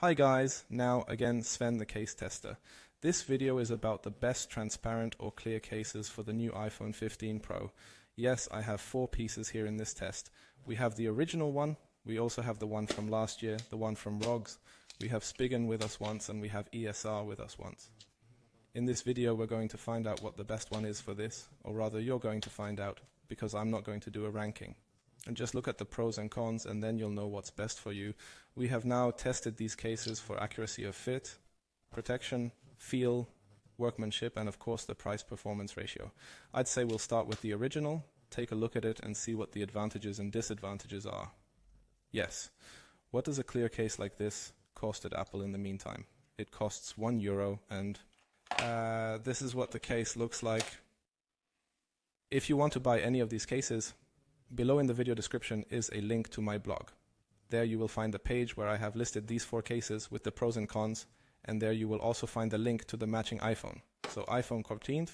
Hi guys, now again Sven the case tester. This video is about the best transparent or clear cases for the new iPhone 15 Pro. Yes, I have 4 pieces here in this test. We have the original one, we also have the one from last year, the one from ROXX, we have Spigen with us once, and we have ESR with us once. In this video we're going to find out what the best one is for this, or rather you're going to find out, because I'm not going to do a ranking. And just look at the pros and cons and then you'll know what's best for you. We have now tested these cases for accuracy of fit, protection, feel, workmanship, and of course the price-performance ratio. I'd say we'll start with the original, take a look at it and see what the advantages and disadvantages are. Yes, what does a clear case like this cost at Apple in the meantime? It costs €1 and this is what the case looks like. If you want to buy any of these cases, below in the video description is a link to my blog. There you will find the page where I have listed these 4 cases with the pros and cons, and there you will also find the link to the matching iPhone. So iPhone 14,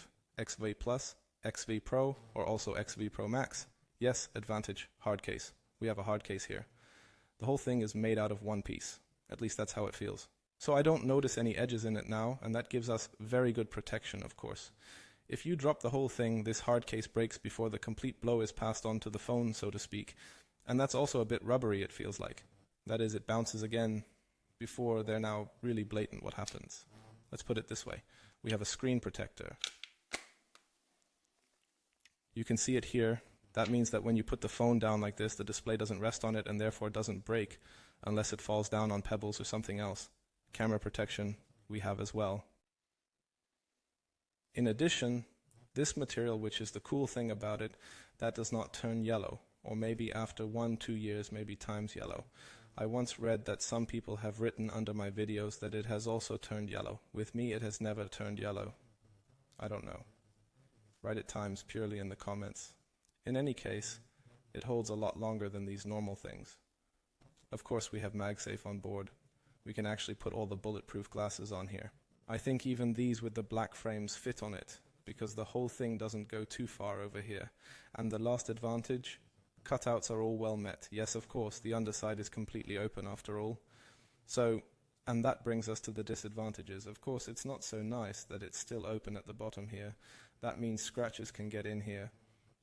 XV Plus, XV Pro, or also XV Pro Max. Yes, advantage, hard case. We have a hard case here. The whole thing is made out of one piece. At least that's how it feels. So I don't notice any edges in it now, and that gives us very good protection, of course. If you drop the whole thing, this hard case breaks before the complete blow is passed on to the phone, so to speak. And that's also a bit rubbery, it feels like. That is, it bounces again before they're now really blatant what happens. Let's put it this way. We have a screen protector. You can see it here. That means that when you put the phone down like this, the display doesn't rest on it and therefore doesn't break unless it falls down on pebbles or something else. Camera protection we have as well. In addition, this material, which is the cool thing about it, that does not turn yellow, or maybe after 1-2 years, maybe times yellow. I once read that some people have written under my videos that it has also turned yellow. With me, it has never turned yellow. I don't know. Write it times purely in the comments. In any case, it holds a lot longer than these normal things. Of course, we have MagSafe on board. We can actually put all the bulletproof glasses on here. I think even these with the black frames fit on it, because the whole thing doesn't go too far over here. And the last advantage, cutouts are all well met. Yes, of course, the underside is completely open after all. So, and that brings us to the disadvantages. Of course, it's not so nice that it's still open at the bottom here. That means scratches can get in here.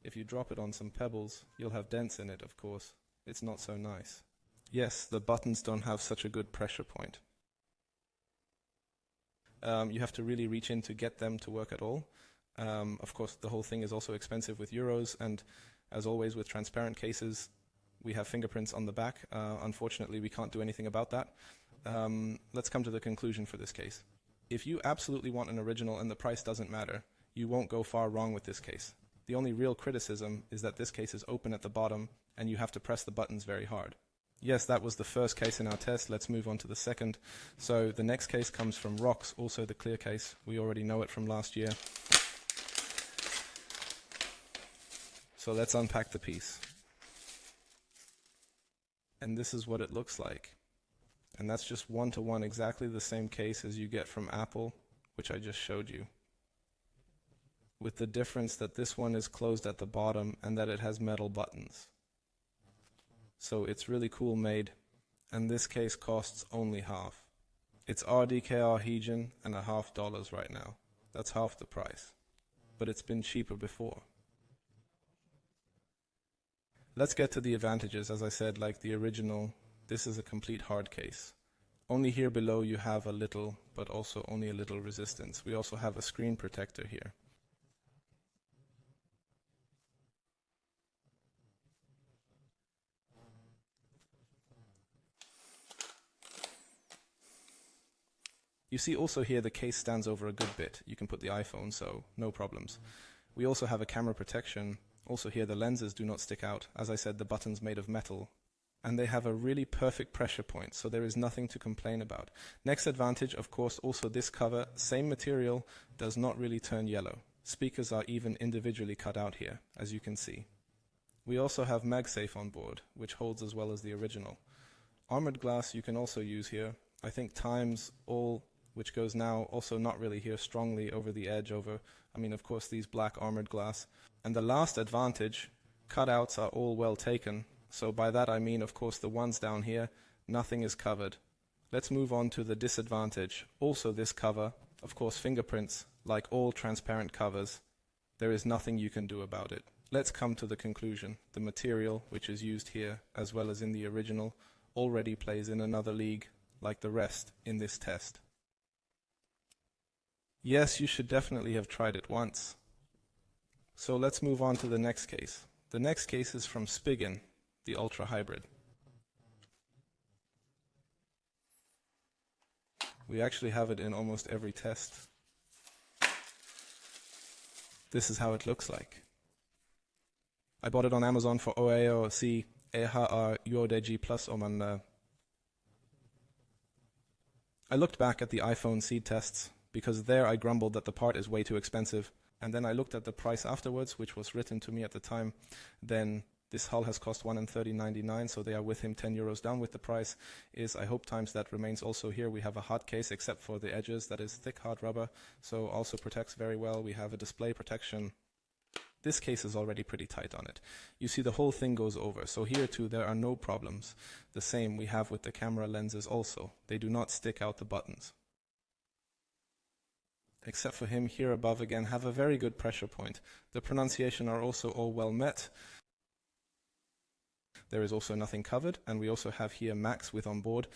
If you drop it on some pebbles, you'll have dents in it, of course. It's not so nice. Yes, the buttons don't have such a good pressure point. You have to really reach in to get them to work at all. Of course, the whole thing is also expensive with euros, and as always with transparent cases, we have fingerprints on the back. Unfortunately, we can't do anything about that. Let's come to the conclusion for this case. If you absolutely want an original and the price doesn't matter, you won't go far wrong with this case. The only real criticism is that this case is open at the bottom, and you have to press the buttons very hard. Yes, that was the first case in our test. Let's move on to the second. So the next case comes from ROXX, also the clear case. We already know it from last year. So let's unpack the piece. And this is what it looks like. And that's just one-to-one exactly the same case as you get from Apple, which I just showed you. With the difference that this one is closed at the bottom and that it has metal buttons. So it's really cool made, and this case costs only half. It's RKRhan and $50 right now. That's half the price. But it's been cheaper before. Let's get to the advantages. As I said, like the original, this is a complete hard case. Only here below you have a little, but also only a little resistance. We also have a screen protector here. You see also here the case stands over a good bit. You can put the iPhone, so no problems. We also have a camera protection. Also here the lenses do not stick out. As I said, the button's made of metal. And they have a really perfect pressure point, so there is nothing to complain about. Next advantage, of course, also this cover, same material, does not really turn yellow. Speakers are even individually cut out here, as you can see. We also have MagSafe on board, which holds as well as the original. Armored glass you can also use here. I think times all, which goes now also not really here strongly over the edge over, of course these black armored glass. And the last advantage, cutouts are all well taken. So by that I mean, of course, the ones down here, nothing is covered. Let's move on to the disadvantage. Also this cover, of course fingerprints, like all transparent covers, there is nothing you can do about it. Let's come to the conclusion. The material which is used here, as well as in the original, already plays in another league, like the rest in this test. Yes, you should definitely have tried it once. So let's move on to the next case. The next case is from Spigen, the Ultra Hybrid. We actually have it in almost every test. This is how it looks like. I bought it on Amazon for €10 om man. I looked back at the iPhone seed tests, because there I grumbled that the part is way too expensive, and then I looked at the price afterwards, which was written to me at the time. Then this hull has cost $130.99, so they are with him €10 down with the price. I hope times that remains also here. We have a hard case except for the edges, that is thick hard rubber, so also protects very well. We have a display protection. This case is already pretty tight on it. You see the whole thing goes over, so here too there are no problems. The same we have with the camera lenses also. They do not stick out the buttons. Except for him here above again have a very good pressure point. The pronunciation are also all well met. There is also nothing covered, and we also have here max with on board,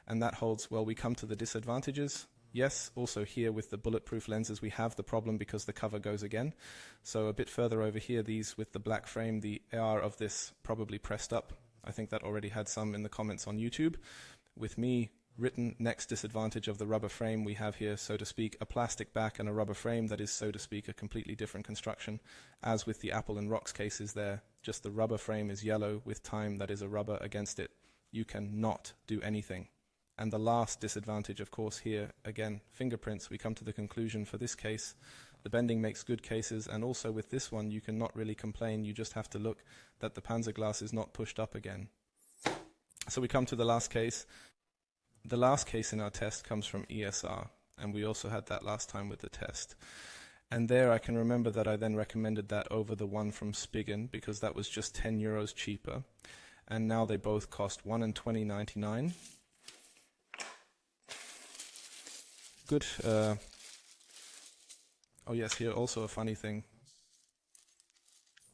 and that holds well. We come to the disadvantages. Yes, also here with the bulletproof lenses we have the problem because the cover goes again. So a bit further over here, these with the black frame, the AR of this probably pressed up. I think that already had some in the comments on YouTube. With me written next disadvantage of the rubber frame, we have here, so to speak, a plastic back and a rubber frame that is, so to speak, a completely different construction. As with the Apple and ROXX cases there, just the rubber frame is yellow with time that is a rubber against it. You cannot do anything. And the last disadvantage, of course, here, again, fingerprints. We come to the conclusion for this case, the bending makes good cases, and also with this one, you cannot really complain. You just have to look that the panzer glass is not pushed up again. So we come to the last case. The last case in our test comes from ESR, and we also had that last time with the test. And there I can remember that I then recommended that over the one from Spigen, because that was just €10 cheaper. And now they both cost $120.99. Good. Oh yes, here also a funny thing.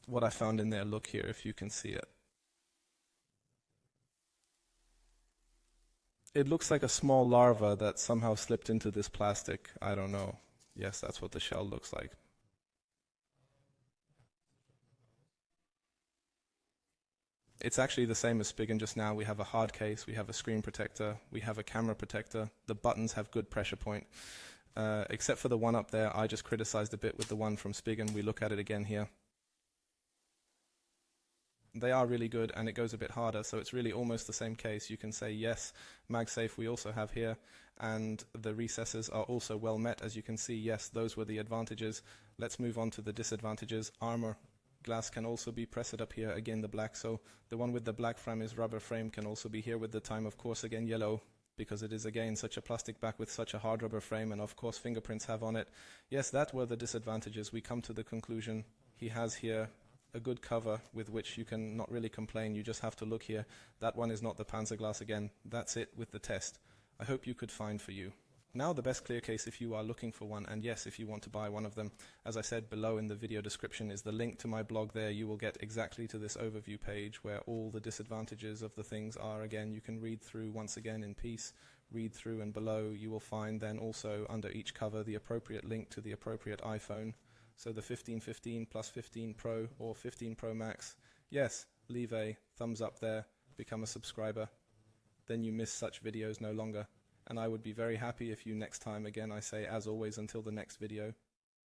What I found in there, look here if you can see it. It looks like a small larva that somehow slipped into this plastic. I don't know. Yes, that's what the shell looks like. It's actually the same as Spigen just now. We have a hard case, we have a screen protector, we have a camera protector. The buttons have good pressure point. Except for the one up there, I just criticized a bit with the one from Spigen. We look at it again here. They are really good, and it goes a bit harder, so it's really almost the same case. You can say yes, MagSafe we also have here, and the recesses are also well met. As you can see, yes, those were the advantages. Let's move on to the disadvantages. Armor glass can also be pressed up here, again the black, so the one with the black frame is rubber frame, can also be here with the time, of course, again yellow, because it is again such a plastic back with such a hard rubber frame, and of course fingerprints have on it. Yes, that were the disadvantages. We come to the conclusion. He has here a good cover with which you can not really complain. You just have to look here. That one is not the panzer glass again. That's it with the test. I hope you could find for you. Now the best clear case if you are looking for one, and yes, if you want to buy one of them. As I said, below in the video description is the link to my blog. There you will get exactly to this overview page where all the disadvantages of the things are. Again, you can read through once again in peace, read through, and below you will find then also under each cover the appropriate link to the appropriate iPhone. So the 1515 plus 15 Pro or 15 Pro Max. Yes, leave a thumbs up there, become a subscriber. Then you miss such videos no longer. And I would be very happy if you next time, again I say as always until the next video,